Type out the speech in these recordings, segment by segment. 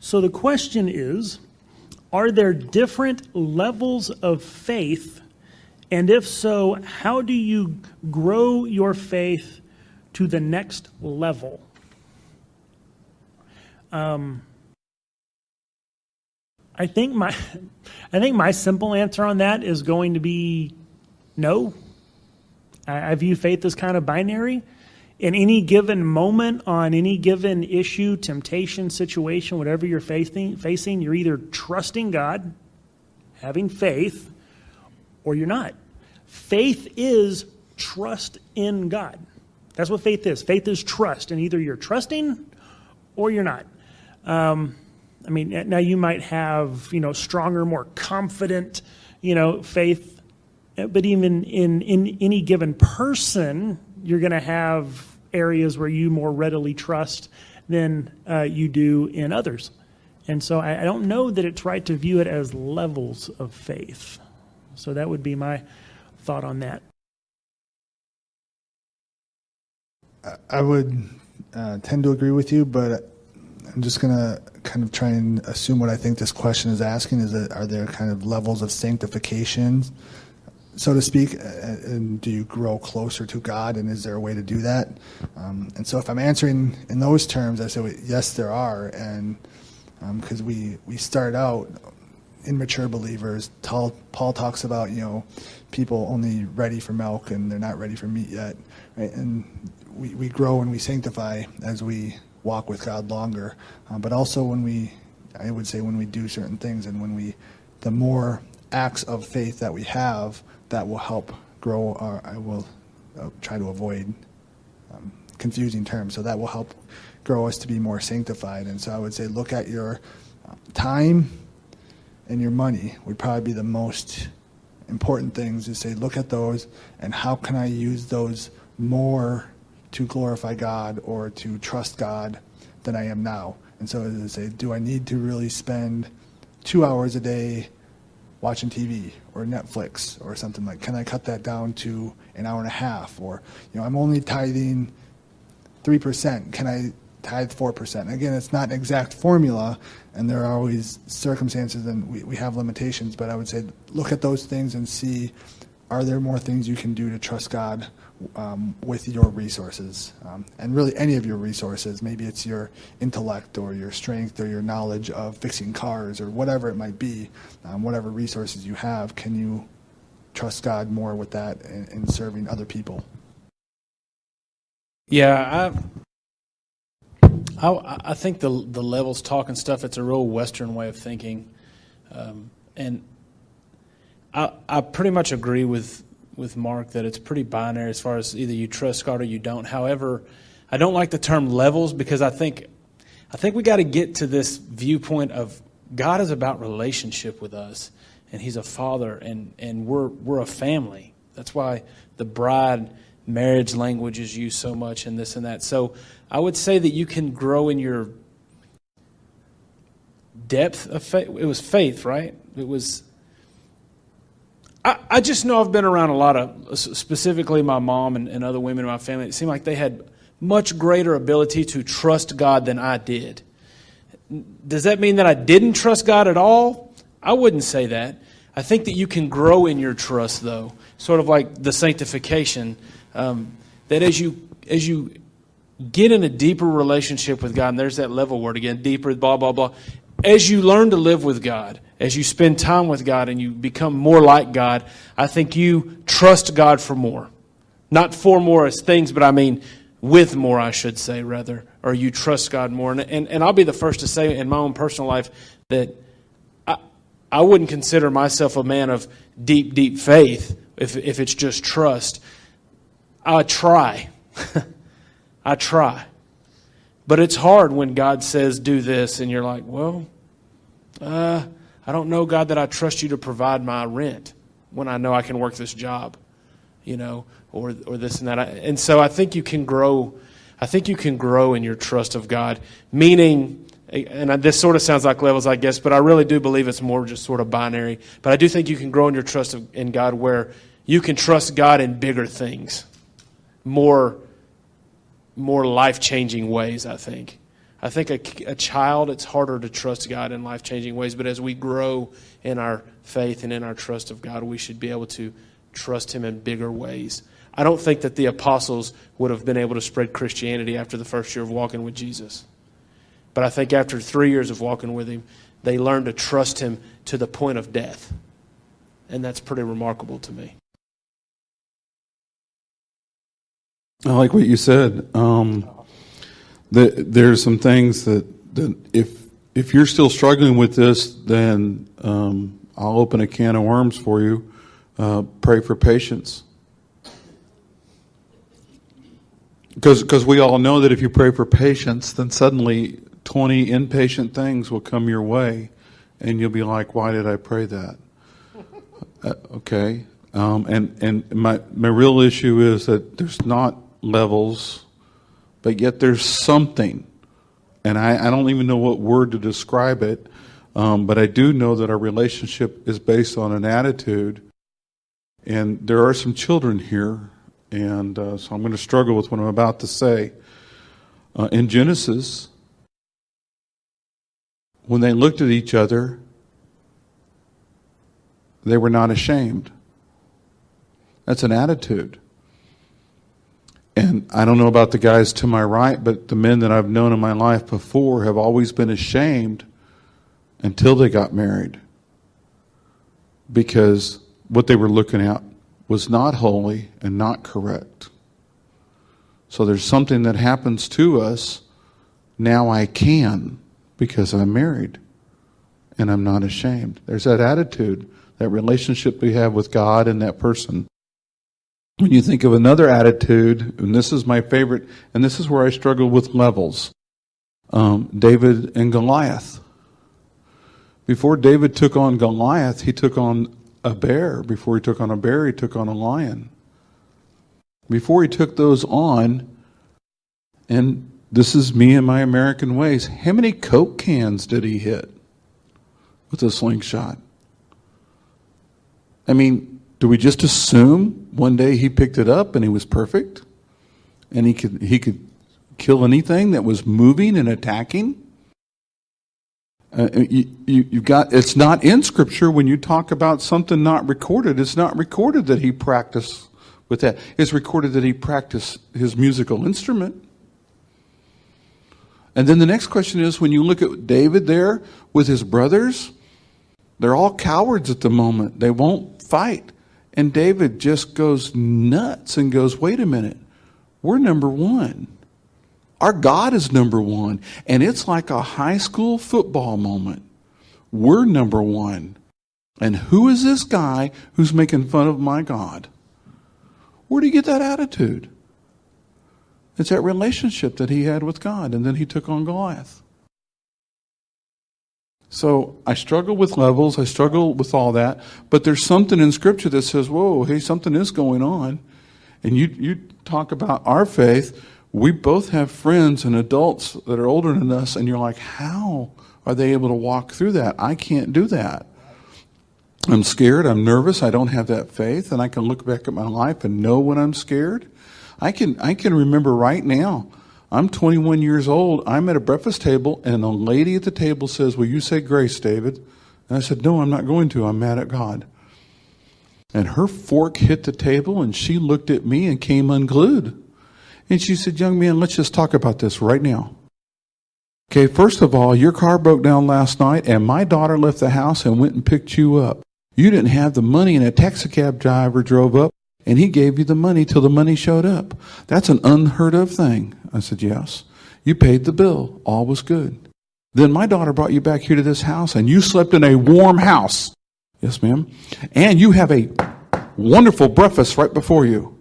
So the question is, are there different levels of faith? And if so, how do you grow your faith to the next level? I think my simple answer on that is going to be no. I view faith as kind of binary. In any given moment, on any given issue, temptation, situation, whatever you're facing, you're either trusting God, having faith, or you're not. Faith is trust in God. That's what faith is. Faith is trust, and either you're trusting or you're not. Now you might have, stronger, more confident, faith, but even in any given person, you're going to have areas where you more readily trust than you do in others. And so I don't know that it's right to view it as levels of faith. So that would be my thought on that. I would tend to agree with you, but I'm just going to kind of try and assume what I think this question is asking is that are there kind of levels of sanctification, so to speak, and do you grow closer to God, and is there a way to do that? And so if I'm answering in those terms, I say, yes, there are, and because we start out immature believers. Paul talks about, people only ready for milk and they're not ready for meat yet, right? And we grow and we sanctify as we walk with God longer, but also when we do certain things, and the more acts of faith that we have, that will help grow I will try to avoid confusing terms, so that will help grow us to be more sanctified. And so I would say look at your time and your money would probably be the most important things, to say look at those and how can I use those more to glorify God or to trust God than I am now. And so as I say, do I need to really spend 2 hours a day watching TV or Netflix or something like, can I cut that down to an hour and a half? Or, I'm only tithing 3%. Can I tithe 4%? Again, it's not an exact formula, and there are always circumstances and we have limitations, but I would say look at those things and see, are there more things you can do to trust God with your resources? And really any of your resources. Maybe it's your intellect or your strength or your knowledge of fixing cars or whatever it might be. Whatever resources you have, can you trust God more with that in serving other people? Yeah, I think the levels talk and stuff, it's a real Western way of thinking. And I pretty much agree with Mark that it's pretty binary as far as either you trust God or you don't. However, I don't like the term levels, because I think we got to get to this viewpoint of God is about relationship with us, and He's a father, and we're a family. That's why the bride marriage language is used so much and this and that. So I would say that you can grow in your depth of faith. It was faith, right? It was. I just know I've been around a lot of, specifically my mom and other women in my family, it seemed like they had much greater ability to trust God than I did. Does that mean that I didn't trust God at all? I wouldn't say that. I think that you can grow in your trust, though, sort of like the sanctification, that as you get in a deeper relationship with God, and there's that level word again, deeper, blah, blah, blah. As you learn to live with God, as you spend time with God and you become more like God, I think you trust God for more. Not for more as things, but I mean with more, I should say, rather. Or you trust God more. And I'll be the first to say in my own personal life that I wouldn't consider myself a man of deep, deep faith if it's just trust. I try. I try. But it's hard when God says, do this, and you're like, well, I don't know, God, that I trust you to provide my rent when I know I can work this job, or this and that. And so I think you can grow. I think you can grow in your trust of God, meaning, and this sort of sounds like levels, I guess, but I really do believe it's more just sort of binary. But I do think you can grow in your trust in God where you can trust God in bigger things, more life-changing ways, I think, I think a child, it's harder to trust God in life-changing ways, but as we grow in our faith and in our trust of God, we should be able to trust Him in bigger ways. I don't think that the apostles would have been able to spread Christianity after the first year of walking with Jesus. But I think after 3 years of walking with Him, they learned to trust Him to the point of death. And that's pretty remarkable to me. I like what you said. There's some things that if you're still struggling with this, then I'll open a can of worms for you. Pray for patience. Because we all know that if you pray for patience, then suddenly 20 impatient things will come your way, and you'll be like, why did I pray that? Okay. And my real issue is that there's not levels, but yet there's something. And I don't even know what word to describe it, but I do know that our relationship is based on an attitude. And there are some children here, and so I'm going to struggle with what I'm about to say. In Genesis, when they looked at each other, they were not ashamed. That's an attitude. And I don't know about the guys to my right, but the men that I've known in my life before have always been ashamed until they got married. Because what they were looking at was not holy and not correct. So there's something that happens to us. Now I can, because I'm married and I'm not ashamed. There's that attitude, that relationship we have with God and that person. When you think of another attitude, and this is my favorite, and this is where I struggle with levels, David and Goliath. Before David took on Goliath, he took on a bear. Before he took on a bear, he took on a lion. Before he took those on, and this is me and my American ways, how many Coke cans did he hit with a slingshot? I mean, do we just assume one day he picked it up and he was perfect? And he could kill anything that was moving and attacking? You've got, it's not in Scripture when you talk about something not recorded. It's not recorded that he practiced with that. It's recorded that he practiced his musical instrument. And then the next question is, when you look at David there with his brothers, they're all cowards at the moment. They won't fight. And David just goes nuts and goes, wait a minute, we're number one. Our God is number one. And it's like a high school football moment. We're number one. And who is this guy who's making fun of my God? Where do you get that attitude? It's that relationship that he had with God. And then he took on Goliath. So I struggle with levels. I struggle with all that. But there's something in Scripture that says, whoa, hey, something is going on. And you talk about our faith. We both have friends and adults that are older than us, and you're like, how are they able to walk through that? I can't do that. I'm scared. I'm nervous. I don't have that faith, and I can look back at my life and know when I'm scared. I can remember right now. I'm 21 years old. I'm at a breakfast table, and a lady at the table says, will you say grace, David? And I said, no, I'm not going to. I'm mad at God. And her fork hit the table, and she looked at me and came unglued. And she said, young man, let's just talk about this right now. Okay, first of all, your car broke down last night, and my daughter left the house and went and picked you up. You didn't have the money, and a taxi cab driver drove up, and he gave you the money till the money showed up. That's an unheard of thing. I said, yes. You paid the bill. All was good. Then my daughter brought you back here to this house, and you slept in a warm house. Yes, ma'am. And you have a wonderful breakfast right before you.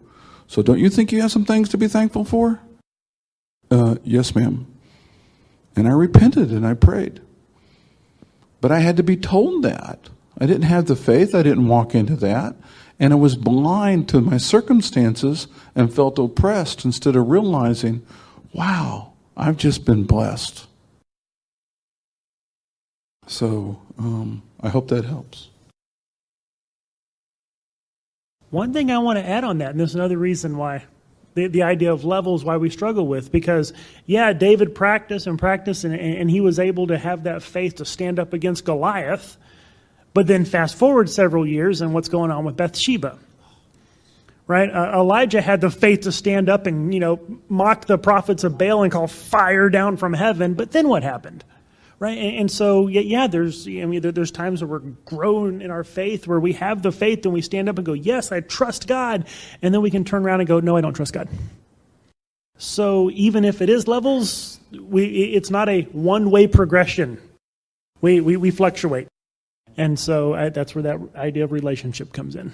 So don't you think you have some things to be thankful for? Yes, ma'am. And I repented and I prayed. But I had to be told that. I didn't have the faith. I didn't walk into that. And I was blind to my circumstances and felt oppressed instead of realizing, wow, I've just been blessed. So I hope that helps. One thing I want to add on that, and this is another reason why the idea of levels, why we struggle with. Because, yeah, David practiced, and he was able to have that faith to stand up against Goliath. But then fast forward several years, and what's going on with Bathsheba? Right? Elijah had the faith to stand up and, mock the prophets of Baal and call fire down from heaven. But then what happened? Right? And so, there's times where we're growing in our faith, where we have the faith and we stand up and go, yes, I trust God. And then we can turn around and go, no, I don't trust God. So even if it is levels, it's not a one-way progression. We fluctuate. And so that's where that idea of relationship comes in.